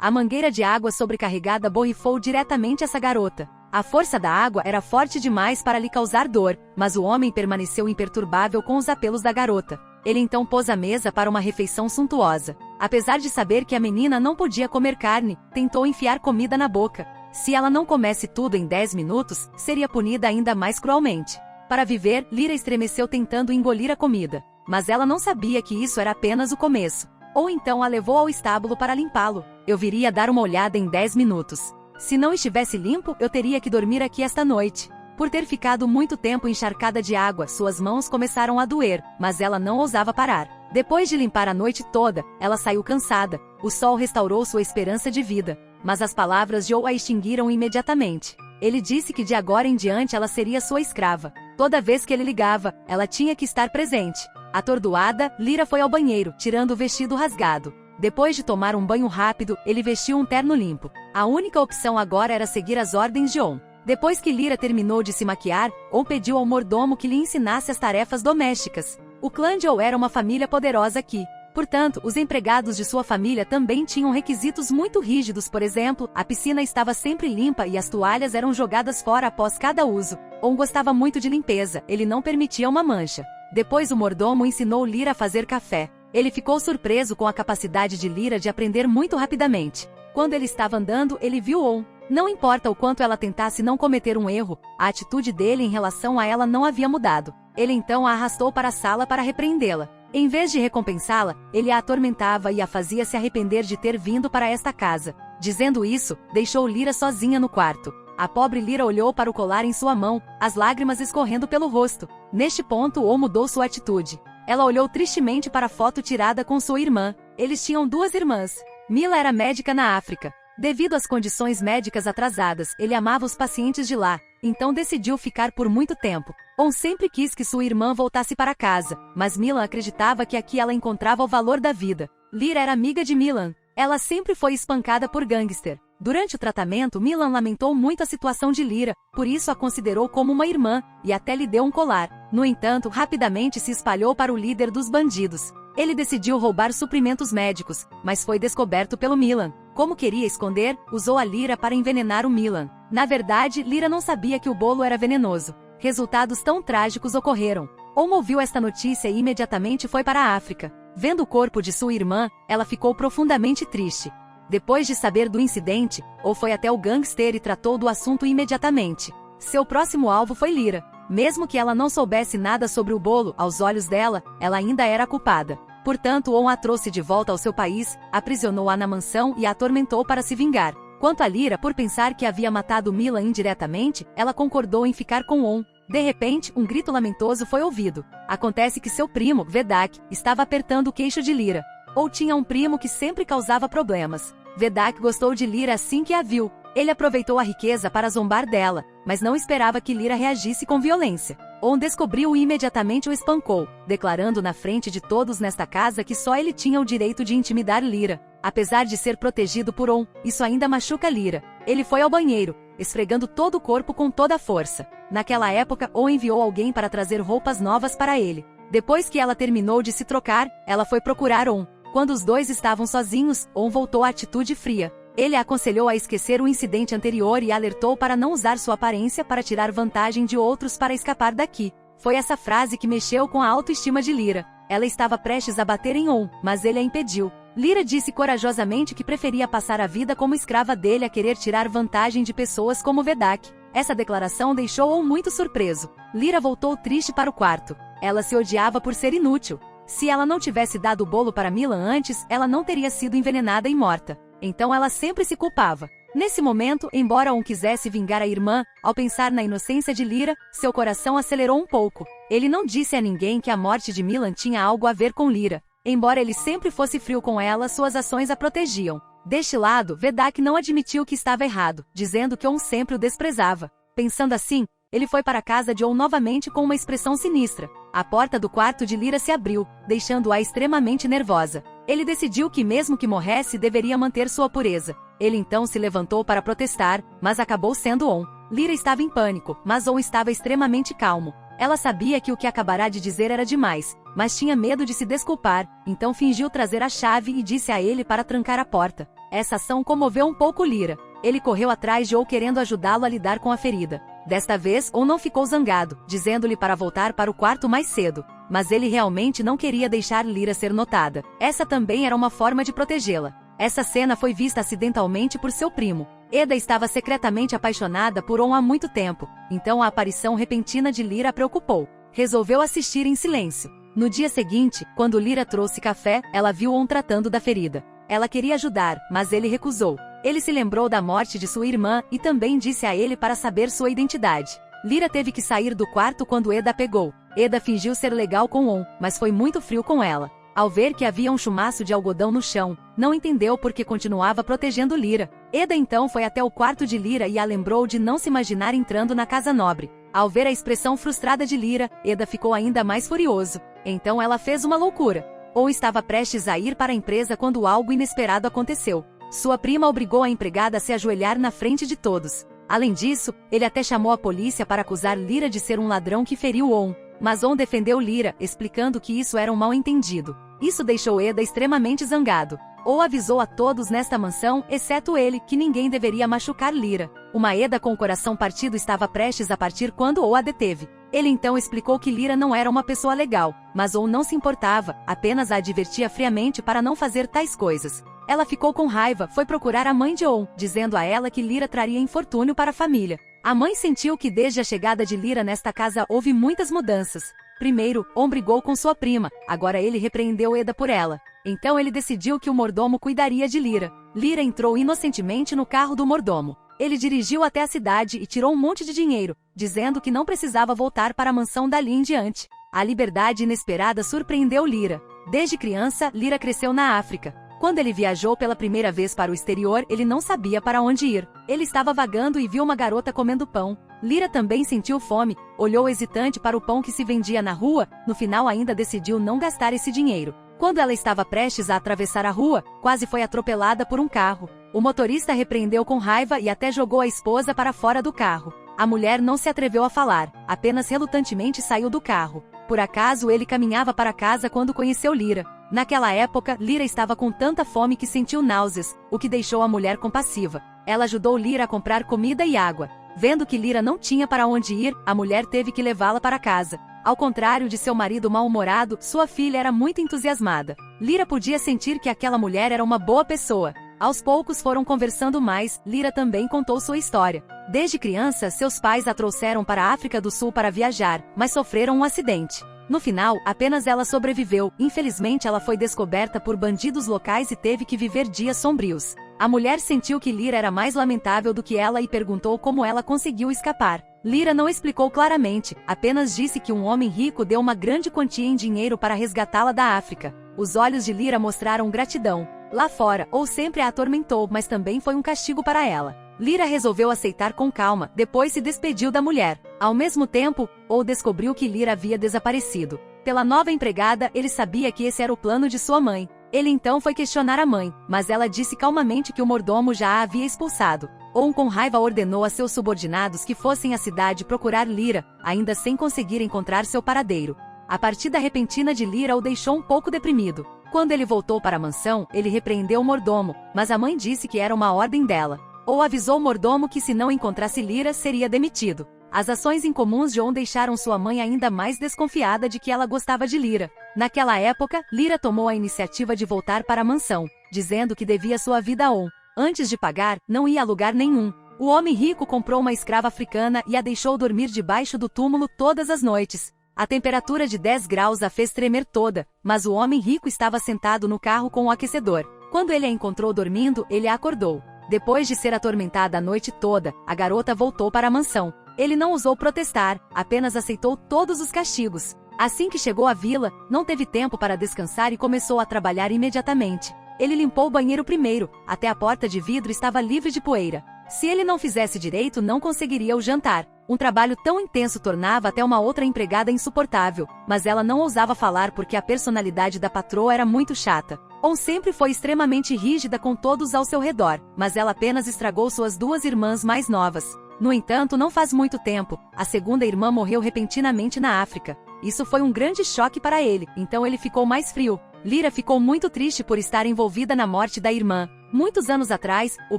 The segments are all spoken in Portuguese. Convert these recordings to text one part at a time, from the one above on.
A mangueira de água sobrecarregada borrifou diretamente essa garota. A força da água era forte demais para lhe causar dor, mas o homem permaneceu imperturbável com os apelos da garota. Ele então pôs a mesa para uma refeição suntuosa. Apesar de saber que a menina não podia comer carne, tentou enfiar comida na boca. Se ela não comesse tudo em 10 minutos, seria punida ainda mais cruelmente. Para viver, Lyra estremeceu tentando engolir a comida. Mas ela não sabia que isso era apenas o começo. Ou então a levou ao estábulo para limpá-lo. Eu viria dar uma olhada em 10 minutos. Se não estivesse limpo, eu teria que dormir aqui esta noite. Por ter ficado muito tempo encharcada de água, suas mãos começaram a doer, mas ela não ousava parar. Depois de limpar a noite toda, ela saiu cansada. O sol restaurou sua esperança de vida. Mas as palavras de Ou a extinguiram imediatamente. Ele disse que de agora em diante ela seria sua escrava. Toda vez que ele ligava, ela tinha que estar presente. Atordoada, Lyra foi ao banheiro, tirando o vestido rasgado. Depois de tomar um banho rápido, ele vestiu um terno limpo. A única opção agora era seguir as ordens de On. Depois que Lyra terminou de se maquiar, On pediu ao mordomo que lhe ensinasse as tarefas domésticas. O clã de Ou era uma família poderosa aqui. Portanto, os empregados de sua família também tinham requisitos muito rígidos. Por exemplo, a piscina estava sempre limpa e as toalhas eram jogadas fora após cada uso. On gostava muito de limpeza, ele não permitia uma mancha. Depois o mordomo ensinou Lyra a fazer café. Ele ficou surpreso com a capacidade de Lyra de aprender muito rapidamente. Quando ele estava andando, ele viu On. Não importa o quanto ela tentasse não cometer um erro, a atitude dele em relação a ela não havia mudado. Ele então a arrastou para a sala para repreendê-la. Em vez de recompensá-la, ele a atormentava e a fazia se arrepender de ter vindo para esta casa. Dizendo isso, deixou Lyra sozinha no quarto. A pobre Lyra olhou para o colar em sua mão, as lágrimas escorrendo pelo rosto. Neste ponto, On mudou sua atitude. Ela olhou tristemente para a foto tirada com sua irmã. Eles tinham 2 irmãs. Mila era médica na África. Devido às condições médicas atrasadas, ele amava os pacientes de lá, então decidiu ficar por muito tempo. On sempre quis que sua irmã voltasse para casa, mas Milan acreditava que aqui ela encontrava o valor da vida. Lyra era amiga de Milan. Ela sempre foi espancada por gangster. Durante o tratamento, Milan lamentou muito a situação de Lyra, por isso a considerou como uma irmã, e até lhe deu um colar. No entanto, rapidamente se espalhou para o líder dos bandidos. Ele decidiu roubar suprimentos médicos, mas foi descoberto pelo Milan. Como queria esconder, usou a Lyra para envenenar o Milan. Na verdade, Lyra não sabia que o bolo era venenoso. Resultados tão trágicos ocorreram. On ouviu esta notícia e imediatamente foi para a África. Vendo o corpo de sua irmã, ela ficou profundamente triste. Depois de saber do incidente, On foi até o gangster e tratou do assunto imediatamente. Seu próximo alvo foi Lyra. Mesmo que ela não soubesse nada sobre o bolo, aos olhos dela, ela ainda era a culpada. Portanto, On a trouxe de volta ao seu país, aprisionou-a na mansão e a atormentou para se vingar. Quanto a Lyra, por pensar que havia matado Milan indiretamente, ela concordou em ficar com On. De repente, um grito lamentoso foi ouvido. Acontece que seu primo, Vedak, estava apertando o queixo de Lyra. Ou tinha um primo que sempre causava problemas. Vedak gostou de Lyra assim que a viu. Ele aproveitou a riqueza para zombar dela, mas não esperava que Lyra reagisse com violência. On descobriu e imediatamente o espancou, declarando na frente de todos nesta casa que só ele tinha o direito de intimidar Lyra. Apesar de ser protegido por On, isso ainda machuca Lyra. Ele foi ao banheiro, esfregando todo o corpo com toda a força. Naquela época, On enviou alguém para trazer roupas novas para ele. Depois que ela terminou de se trocar, ela foi procurar On. Quando os dois estavam sozinhos, On voltou à atitude fria. Ele a aconselhou a esquecer o incidente anterior e alertou para não usar sua aparência para tirar vantagem de outros para escapar daqui. Foi essa frase que mexeu com a autoestima de Lyra. Ela estava prestes a bater em On, mas ele a impediu. Lyra disse corajosamente que preferia passar a vida como escrava dele a querer tirar vantagem de pessoas como Vedak. Essa declaração deixou On muito surpreso. Lyra voltou triste para o quarto. Ela se odiava por ser inútil. Se ela não tivesse dado o bolo para Milan antes, ela não teria sido envenenada e morta. Então ela sempre se culpava. Nesse momento, embora On quisesse vingar a irmã, ao pensar na inocência de Lyra, seu coração acelerou um pouco. Ele não disse a ninguém que a morte de Milan tinha algo a ver com Lyra. Embora ele sempre fosse frio com ela, suas ações a protegiam. Deste lado, Vedak não admitiu que estava errado, dizendo que On sempre o desprezava. Pensando assim, ele foi para a casa de On novamente com uma expressão sinistra. A porta do quarto de Lyra se abriu, deixando-a extremamente nervosa. Ele decidiu que mesmo que morresse deveria manter sua pureza. Ele então se levantou para protestar, mas acabou sendo On. Lyra estava em pânico, mas On estava extremamente calmo. Ela sabia que o que acabará de dizer era demais, mas tinha medo de se desculpar, então fingiu trazer a chave e disse a ele para trancar a porta. Essa ação comoveu um pouco Lyra. Ele correu atrás de On querendo ajudá-lo a lidar com a ferida. Desta vez, On não ficou zangado, dizendo-lhe para voltar para o quarto mais cedo. Mas ele realmente não queria deixar Lyra ser notada. Essa também era uma forma de protegê-la. Essa cena foi vista acidentalmente por seu primo. Eda estava secretamente apaixonada por On há muito tempo, então a aparição repentina de Lyra a preocupou. Resolveu assistir em silêncio. No dia seguinte, quando Lyra trouxe café, ela viu On tratando da ferida. Ela queria ajudar, mas ele recusou. Ele se lembrou da morte de sua irmã e também disse a ele para saber sua identidade. Lyra teve que sair do quarto quando Eda a pegou. Eda fingiu ser legal com On, mas foi muito frio com ela. Ao ver que havia um chumaço de algodão no chão, não entendeu por que continuava protegendo Lyra. Eda então foi até o quarto de Lyra e a lembrou de não se imaginar entrando na casa nobre. Ao ver a expressão frustrada de Lyra, Eda ficou ainda mais furioso. Então ela fez uma loucura. On estava prestes a ir para a empresa quando algo inesperado aconteceu. Sua prima obrigou a empregada a se ajoelhar na frente de todos. Além disso, ele até chamou a polícia para acusar Lyra de ser um ladrão que feriu On. Mas On defendeu Lyra, explicando que isso era um mal-entendido. Isso deixou Eda extremamente zangado. On avisou a todos nesta mansão, exceto ele, que ninguém deveria machucar Lyra. Uma Eda com o coração partido estava prestes a partir quando On a deteve. Ele então explicou que Lyra não era uma pessoa legal, mas On não se importava, apenas a advertia friamente para não fazer tais coisas. Ela ficou com raiva, foi procurar a mãe de On, dizendo a ela que Lyra traria infortúnio para a família. A mãe sentiu que desde a chegada de Lyra nesta casa houve muitas mudanças. Primeiro, On brigou com sua prima, agora ele repreendeu Eda por ela. Então ele decidiu que o mordomo cuidaria de Lyra. Lyra entrou inocentemente no carro do mordomo. Ele dirigiu até a cidade e tirou um monte de dinheiro, dizendo que não precisava voltar para a mansão dali em diante. A liberdade inesperada surpreendeu Lyra. Desde criança, Lyra cresceu na África. Quando ele viajou pela primeira vez para o exterior, ele não sabia para onde ir. Ele estava vagando e viu uma garota comendo pão. Lyra também sentiu fome, olhou hesitante para o pão que se vendia na rua, no final ainda decidiu não gastar esse dinheiro. Quando ela estava prestes a atravessar a rua, quase foi atropelada por um carro. O motorista repreendeu com raiva e até jogou a esposa para fora do carro. A mulher não se atreveu a falar, apenas relutantemente saiu do carro. Por acaso ele caminhava para casa quando conheceu Lyra. Naquela época, Lyra estava com tanta fome que sentiu náuseas, o que deixou a mulher compassiva. Ela ajudou Lyra a comprar comida e água. Vendo que Lyra não tinha para onde ir, a mulher teve que levá-la para casa. Ao contrário de seu marido mal-humorado, sua filha era muito entusiasmada. Lyra podia sentir que aquela mulher era uma boa pessoa. Aos poucos foram conversando mais, Lyra também contou sua história. Desde criança, seus pais a trouxeram para a África do Sul para viajar, mas sofreram um acidente. No final, apenas ela sobreviveu. Infelizmente, ela foi descoberta por bandidos locais e teve que viver dias sombrios. A mulher sentiu que Lyra era mais lamentável do que ela e perguntou como ela conseguiu escapar. Lyra não explicou claramente, apenas disse que um homem rico deu uma grande quantia em dinheiro para resgatá-la da África. Os olhos de Lyra mostraram gratidão. Lá fora, On sempre a atormentou, mas também foi um castigo para ela. Lyra resolveu aceitar com calma, depois se despediu da mulher. Ao mesmo tempo, On descobriu que Lyra havia desaparecido. Pela nova empregada, ele sabia que esse era o plano de sua mãe. Ele então foi questionar a mãe, mas ela disse calmamente que o mordomo já a havia expulsado. On com raiva ordenou a seus subordinados que fossem à cidade procurar Lyra, ainda sem conseguir encontrar seu paradeiro. A partida repentina de Lyra o deixou um pouco deprimido. Quando ele voltou para a mansão, ele repreendeu o mordomo, mas a mãe disse que era uma ordem dela. On avisou o mordomo que se não encontrasse Lyra, seria demitido. As ações incomuns de On deixaram sua mãe ainda mais desconfiada de que ela gostava de Lyra. Naquela época, Lyra tomou a iniciativa de voltar para a mansão, dizendo que devia sua vida a On. Antes de pagar, não ia a lugar nenhum. O homem rico comprou uma escrava africana e a deixou dormir debaixo do túmulo todas as noites. A temperatura de 10 graus a fez tremer toda, mas o homem rico estava sentado no carro com o aquecedor. Quando ele a encontrou dormindo, ele a acordou. Depois de ser atormentada a noite toda, a garota voltou para a mansão. Ele não ousou protestar, apenas aceitou todos os castigos. Assim que chegou à vila, não teve tempo para descansar e começou a trabalhar imediatamente. Ele limpou o banheiro primeiro, até a porta de vidro estava livre de poeira. Se ele não fizesse direito, não conseguiria o jantar. Um trabalho tão intenso tornava até uma outra empregada insuportável, mas ela não ousava falar porque a personalidade da patroa era muito chata. On sempre foi extremamente rígida com todos ao seu redor, mas ela apenas estragou suas duas irmãs mais novas. No entanto, não faz muito tempo, a segunda irmã morreu repentinamente na África. Isso foi um grande choque para ele, então ele ficou mais frio. Lyra ficou muito triste por estar envolvida na morte da irmã. Muitos anos atrás, o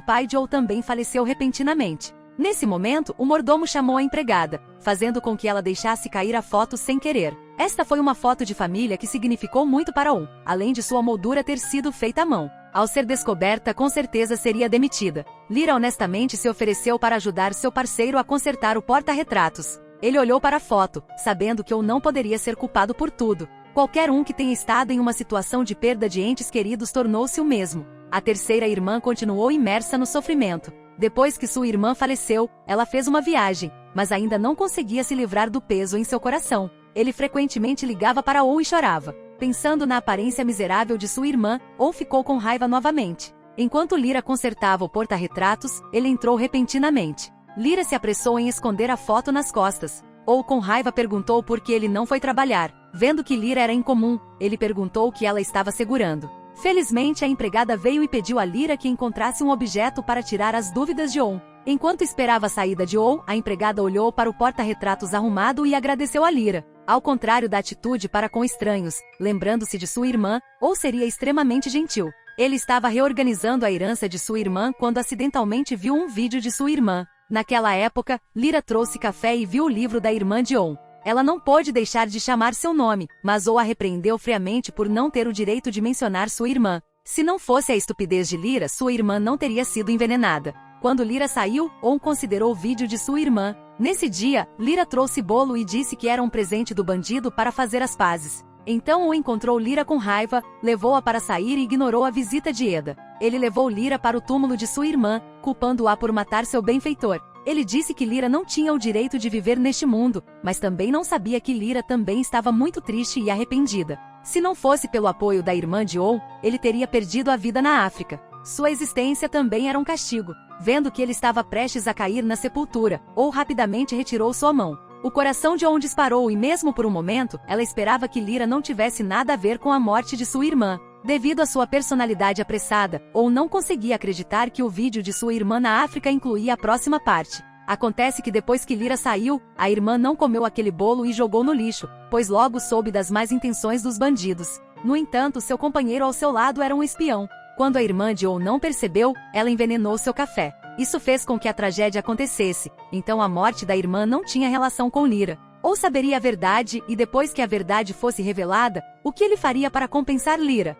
pai de Joel também faleceu repentinamente. Nesse momento, o mordomo chamou a empregada, fazendo com que ela deixasse cair a foto sem querer. Esta foi uma foto de família que significou muito para Joel, além de sua moldura ter sido feita à mão. Ao ser descoberta, com certeza seria demitida. Lyra honestamente se ofereceu para ajudar seu parceiro a consertar o porta-retratos. Ele olhou para a foto, sabendo que Joel não poderia ser culpado por tudo. Qualquer um que tenha estado em uma situação de perda de entes queridos tornou-se o mesmo. A terceira irmã continuou imersa no sofrimento. Depois que sua irmã faleceu, ela fez uma viagem, mas ainda não conseguia se livrar do peso em seu coração. Ele frequentemente ligava para Joel e chorava. Pensando na aparência miserável de sua irmã, Joel ficou com raiva novamente. Enquanto Lyra consertava o porta-retratos, ele entrou repentinamente. Lyra se apressou em esconder a foto nas costas. Joel com raiva perguntou por que ele não foi trabalhar. Vendo que Lyra era incomum, ele perguntou o que ela estava segurando. Felizmente, a empregada veio e pediu a Lyra que encontrasse um objeto para tirar as dúvidas de Joel. Enquanto esperava a saída de Joel, a empregada olhou para o porta-retratos arrumado e agradeceu a Lyra. Ao contrário da atitude para com estranhos, lembrando-se de sua irmã, Joel seria extremamente gentil. Ele estava reorganizando a herança de sua irmã quando acidentalmente viu um vídeo de sua irmã. Naquela época, Lyra trouxe café e viu o livro da irmã de Joel. Ela não pôde deixar de chamar seu nome, mas Joel a repreendeu friamente por não ter o direito de mencionar sua irmã. Se não fosse a estupidez de Lyra, sua irmã não teria sido envenenada. Quando Lyra saiu, Joel considerou o vídeo de sua irmã. Nesse dia, Lyra trouxe bolo e disse que era um presente do bandido para fazer as pazes. Então Joel encontrou Lyra com raiva, levou-a para sair e ignorou a visita de Eda. Ele levou Lyra para o túmulo de sua irmã, culpando-a por matar seu benfeitor. Ele disse que Lyra não tinha o direito de viver neste mundo, mas também não sabia que Lyra também estava muito triste e arrependida. Se não fosse pelo apoio da irmã de Joel, ele teria perdido a vida na África. Sua existência também era um castigo. Vendo que ele estava prestes a cair na sepultura, Joel rapidamente retirou sua mão. O coração de Joel disparou e mesmo por um momento, ela esperava que Lyra não tivesse nada a ver com a morte de sua irmã. Devido à sua personalidade apressada, Joel não conseguia acreditar que o vídeo de sua irmã na África incluía a próxima parte. Acontece que depois que Lyra saiu, a irmã não comeu aquele bolo e jogou no lixo, pois logo soube das más intenções dos bandidos. No entanto, seu companheiro ao seu lado era um espião. Quando a irmã de Joel não percebeu, ela envenenou seu café. Isso fez com que a tragédia acontecesse, então a morte da irmã não tinha relação com Lyra. Ou saberia a verdade e depois que a verdade fosse revelada, o que ele faria para compensar Lyra?